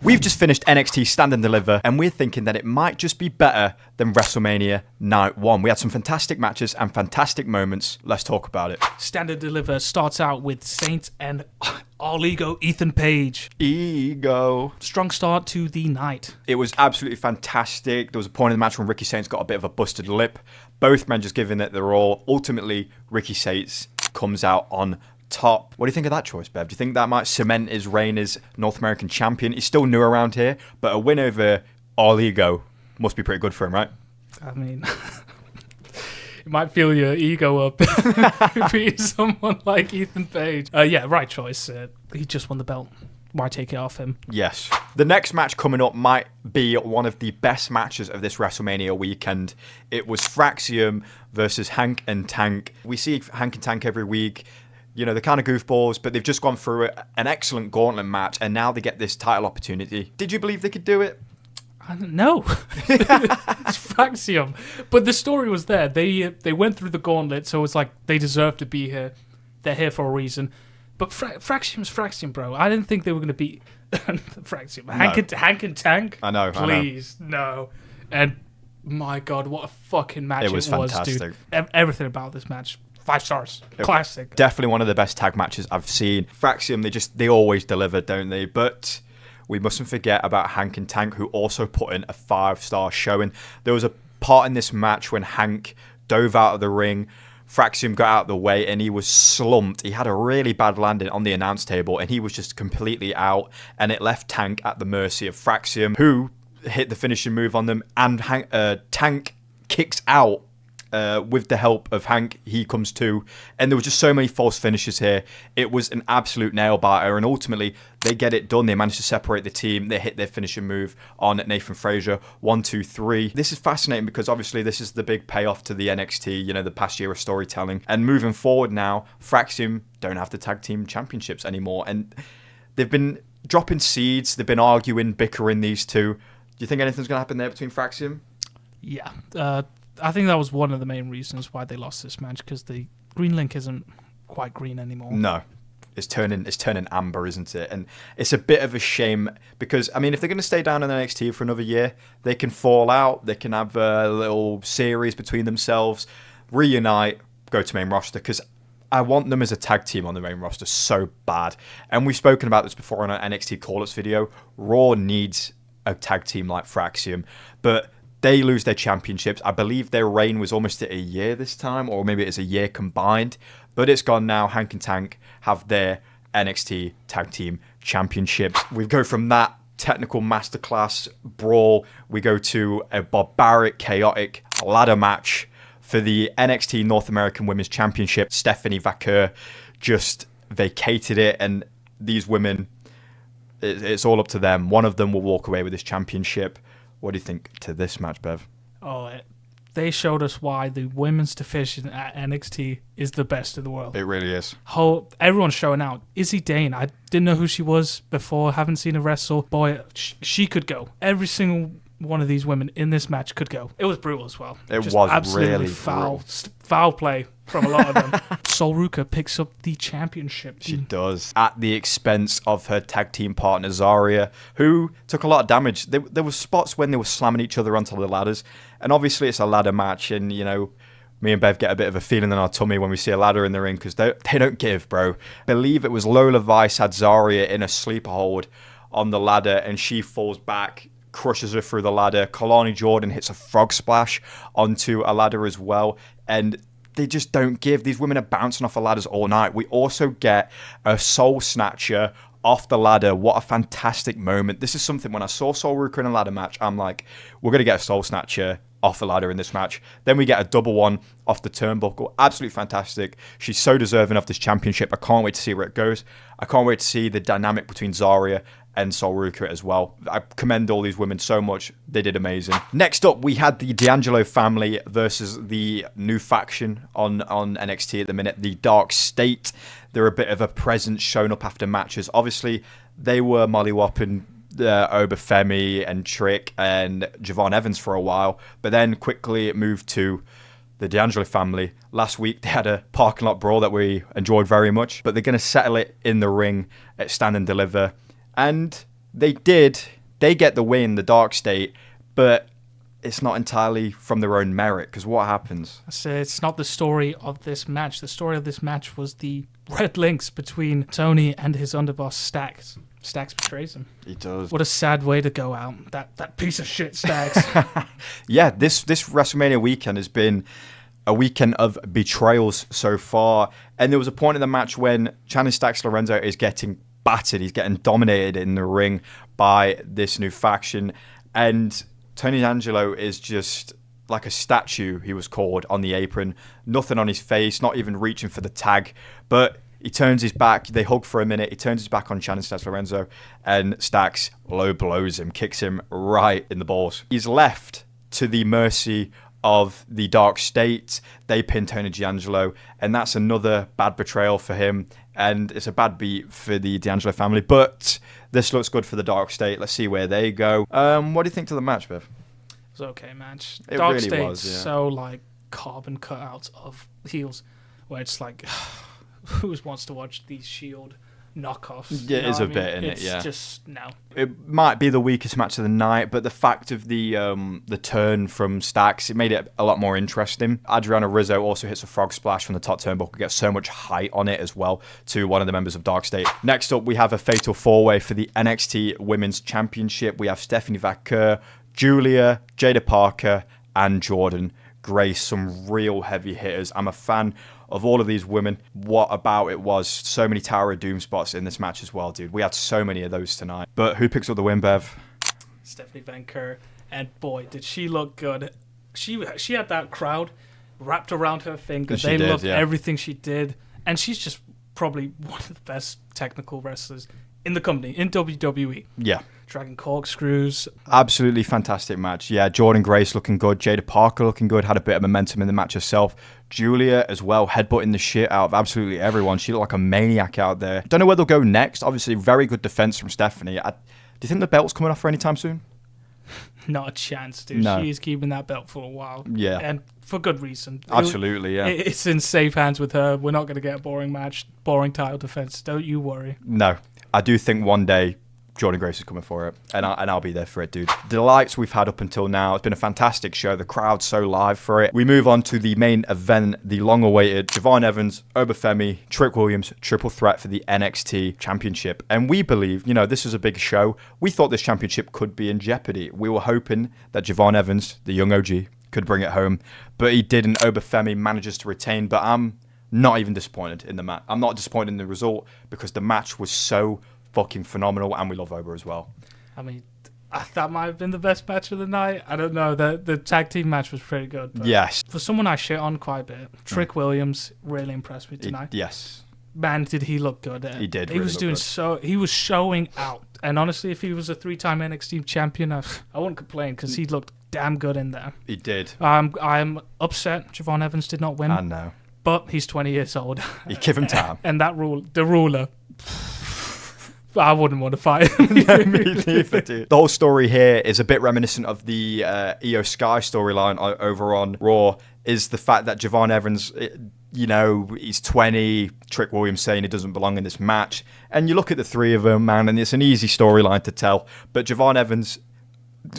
We've just finished NXT Stand and Deliver, and we're thinking that it might just be better than WrestleMania Night 1. We had some fantastic matches and fantastic moments. Let's talk about it. Stand and Deliver starts out with Saints and All Ego Ethan Paige. Ego. Strong start to the night. It was absolutely fantastic. There was a point in the match when Ricky Saints got a bit of a busted lip. Both men just giving it their all. Ultimately, Ricky Saints comes out on top. What do you think of that choice, Bev? Do you think that might cement his reign as North American champion? He's still new around here, but a win over All Ego must be pretty good for him, right? I mean, it might fill your ego up being someone like Ethan Paige. Yeah, right choice. He just won the belt. Why take it off him? Yes. The next match coming up might be one of the best matches of this WrestleMania weekend. It was Fraium versus Hank and Tank. We see Hank and Tank every week. You know, they're kind of goofballs, but they've just gone through an excellent gauntlet match, and now they get this title opportunity. Did you believe they could do it? No. It's Fraium. But the story was there. They went through the gauntlet, so it's like they deserve to be here. They're here for a reason. But Fraium's Fraium, bro. I didn't think they were going to beat Fraium. No. Hank and Tank? I know. Please, no. And my God, what a fucking match it was fantastic. dude. Everything about this match. 5 stars. Classic. Definitely one of the best tag matches I've seen. Fraium, they always deliver, don't they? But we mustn't forget about Hank and Tank, who also put in a 5-star showing. There was a part in this match when Hank dove out of the ring, Fraium got out of the way, and he was slumped. He had a really bad landing on the announce table, and he was just completely out, and it left Tank at the mercy of Fraium, who hit the finishing move on them, and Tank kicks out. With the help of Hank, he comes to, and there were just so many false finishes here. It was an absolute nail biter, and ultimately they get it done. They managed to separate the team. They hit their finishing move on Nathan Frazier. 1, 2, 3. This is fascinating because obviously this is the big payoff to the NXT. You know, the past year of storytelling, and moving forward now, Fraium don't have the tag team championships anymore, and they've been dropping seeds. They've been arguing, bickering, these two. Do you think anything's going to happen there between Fraium? Yeah. I think that was one of the main reasons why they lost this match, because the green link isn't quite green anymore. No, it's turning amber, isn't it? And it's a bit of a shame because, I mean, if they're going to stay down in NXT for another year, they can fall out. They can have a little series between themselves, reunite, go to main roster, because I want them as a tag team on the main roster so bad. And we've spoken about this before on our NXT Call-Ups video. Raw needs a tag team like Fraium, but they lose their championships. I believe their reign was almost at a year this time, or maybe it's a year combined. But it's gone now. Hank and Tank have their NXT Tag Team Championships. We go from that technical masterclass brawl, we go to a barbaric, chaotic ladder match for the NXT North American Women's Championship. Stephanie Vaquer just vacated it, and these women, it's all up to them. One of them will walk away with this championship. What do you think to this match, Bev? Oh, they showed us why the women's division at NXT is the best in the world. It really is. Everyone's showing out. Izzy Dane, I didn't know who she was before, haven't seen her wrestle. Boy, she could go. Every single one of these women in this match could go. It was brutal as well. It just was absolutely really foul play from a lot of them. Sol Ruka picks up the championship. She does. At the expense of her tag team partner, Zarya, who took a lot of damage. There were spots when they were slamming each other onto the ladders. And obviously it's a ladder match. And, you know, me and Bev get a bit of a feeling in our tummy when we see a ladder in the ring because they don't give, bro. I believe it was Lola Vice had Zarya in a sleeper hold on the ladder and she falls back, crushes her through the ladder. Kalani Jordan hits a frog splash onto a ladder as well. And they just don't give. These women are bouncing off the ladders all night. We also get a soul snatcher off the ladder. What a fantastic moment. This is something, when I saw Sol Ruka in a ladder match, I'm like, we're going to get a soul snatcher off the ladder in this match. Then we get a double one off the turnbuckle. Absolutely fantastic. She's so deserving of this championship. I can't wait to see where it goes. I can't wait to see the dynamic between Zarya and Sol Ruka as well. I commend all these women so much. They did amazing. Next up, we had the DAngelo family versus the new faction on NXT at the minute, the Dark State. They're a bit of a presence showing up after matches. Obviously, they were mollywopping Obafemi and Trick and Javon Evans for a while, but then quickly it moved to the DAngelo family. Last week, they had a parking lot brawl that we enjoyed very much, but they're going to settle it in the ring at Stand and Deliver. And they did, They get the win, the Dark State, but it's not entirely from their own merit, because what happens? So it's not the story of this match. The story of this match was the red links between Tony and his underboss, Stacks. Stacks betrays him. He does. What a sad way to go out. That piece of shit, Stacks. Yeah, this WrestleMania weekend has been a weekend of betrayals so far. And there was a point in the match when Channing Stacks Lorenzo is getting battered. He's getting dominated in the ring by this new faction. And Tony DAngelo is just like a statue, he was called, on the apron. Nothing on his face, not even reaching for the tag. But he turns his back. They hug for a minute. He turns his back on Channing Stacks Lorenzo. And Stacks low blows him, kicks him right in the balls. He's left to the mercy of the Dark State. They pin Tony DAngelo. And that's another bad betrayal for him. And it's a bad beat for the DAngelo family. But this looks good for the Dark State. Let's see where they go. What do you think to the match, Bev? It was okay match. It Dark really State's was, yeah. so like carbon cutouts of heels, where it's like, who wants to watch these Shield knockoffs? Yeah, it is a bit, isn't it? It's Yeah. just no. It might be the weakest match of the night, but the fact of the turn from Stacks, it made it a lot more interesting. Adriana Rizzo also hits a frog splash from the top turnbuckle, gets so much height on it as well to one of the members of Dark State. Next up, we have a fatal four-way for the NXT Women's Championship. We have Stephanie Vaquer, Julia, Jada Parker, and Jordan Grace. Some real heavy hitters. I'm a fan of all of these women. What about it was so many Tower of Doom spots in this match as well, dude. We had so many of those tonight. But who picks up the win, Bev? Stephanie Vaquer, and boy, did she look good. She had that crowd wrapped around her finger. She They did, loved yeah. everything she did, and she's just probably one of the best technical wrestlers in the company, in WWE. Yeah. Dragging corkscrews. Absolutely fantastic match. Yeah, Jordan Grace looking good. Jada Parker looking good. Had a bit of momentum in the match herself. Julia as well, headbutting the shit out of absolutely everyone. She looked like a maniac out there. Don't know where they'll go next. Obviously, very good defense from Stephanie. Do you think the belt's coming off her anytime soon? Not a chance, dude. No. She is keeping that belt for a while. Yeah. And for good reason. Absolutely, yeah. It's in safe hands with her. We're not going to get a boring match, boring title defense. Don't you worry. No, I do think one day Jordan Grace is coming for it, and I'll be there for it, dude. The lights we've had up until now, it's been a fantastic show. The crowd's so live for it. We move on to the main event, the long-awaited Javon Evans, Obafemi, Trick Williams triple threat for the NXT Championship. And we believe, this is a big show. We thought this championship could be in jeopardy. We were hoping that Javon Evans, the young OG, could bring it home, but he didn't. Obafemi manages to retain, but I'm not even disappointed in the match. I'm not disappointed in the result because the match was so fucking phenomenal, and we love Oba as well. I mean, that might have been the best match of the night. I don't know. The tag team match was pretty good. But Yes. for someone I shit on quite a bit, Trick Williams really impressed me tonight. Yes. Man, did he look good. He did. He really was look doing good. so. He was showing out. And honestly, if he was a 3-time NXT champion, I wouldn't complain because he looked damn good in there. He did. I'm upset Javon Evans did not win. I know. But he's 20 years old. You give him time. And the ruler. I wouldn't want to fight him. No, me neither, dude. The whole story here is a bit reminiscent of the Io Sky storyline over on Raw. Is the fact that Javon Evans, he's 20, Trick Williams saying he doesn't belong in this match. And you look at the three of them, man, and it's an easy storyline to tell. But Javon Evans,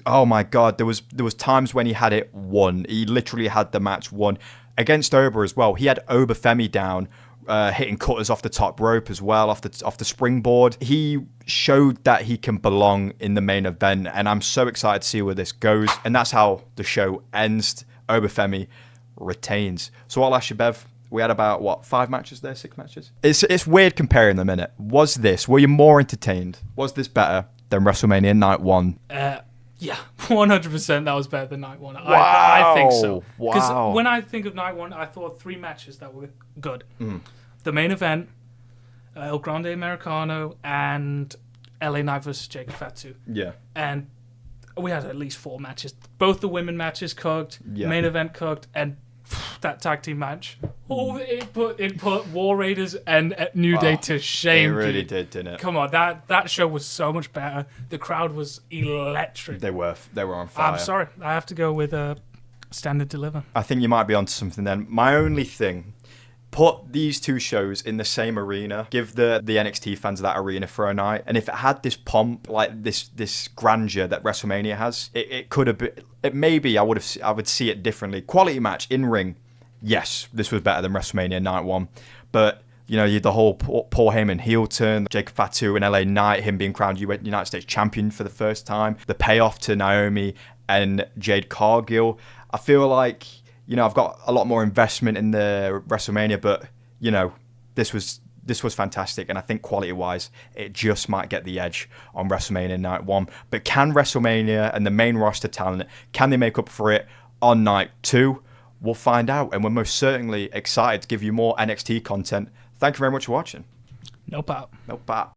oh my God, there was times when he had it won. He literally had the match won. Against Oba as well. He had Obafemi down, hitting cutters off the top rope as well, off the springboard. He showed that he can belong in the main event, and I'm so excited to see where this goes. And that's how the show ends. Obafemi retains. So I'll ask you, Bev, we had about, 5 matches there, 6 matches? It's weird comparing them, innit? Were you more entertained? Was this better than WrestleMania Night 1? Yeah, 100% that was better than Night 1. Wow. I think so. Because Wow. when I think of Night 1, I thought 3 matches that were good. The main event, El Grande Americano, and LA Knight versus Jake Fatu. Yeah. And we had at least 4 matches. Both the women matches cooked, Yeah. main event cooked, and that tag team match. Oh, it put War Raiders and New Day to shame. It really dude. did, didn't it? Come on, that show was so much better. The crowd was electric. They were on fire. I'm sorry, I have to go with Stand and Deliver. I think you might be onto something then. My only thing Put these two shows in the same arena. Give the NXT fans that arena for a night. And if it had this pomp, like this grandeur that WrestleMania has, it could have been. Maybe I would see it differently. Quality match in ring. Yes, this was better than WrestleMania Night 1. But you know, you had the whole Paul Heyman heel turn, Jacob Fatu and LA Knight, him being crowned United States champion for the first time, the payoff to Naomi and Jade Cargill. I feel like, you know, I've got a lot more investment in the WrestleMania, but, you know, this was fantastic. And I think quality-wise, it just might get the edge on WrestleMania Night 1. But can WrestleMania and the main roster talent, can they make up for it on Night 2? We'll find out. And we're most certainly excited to give you more NXT content. Thank you very much for watching. NoPop. NoPop.